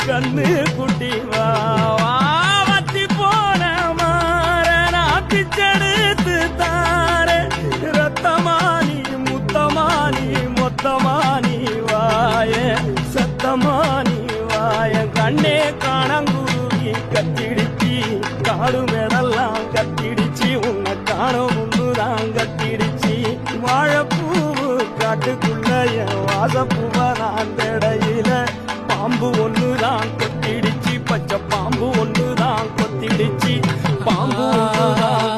கண்ணு குட்டி வாத்தி போன மாற நான் பிச்செடுத்து தார ரத்தமானி முத்தமானி மொத்தமானி வாய சத்தமானி வாய கண்ணே காணங்குருவி கத்திடுச்சி காடு மேடெல்லாம் கத்திடுச்சி உன்னை காணும் முன்னுதான் கத்திடுச்சி வாழைப்பூவு காட்டுக்குள்ள என் வாசப்பூவ நான் தடையில பாம்பு ஒண்ணுதான் கொத்திடுச்சு பச்சை பாம்பு ஒண்ணுதான் கொத்திடுச்சு பாம்பு ஒண்ணுதான்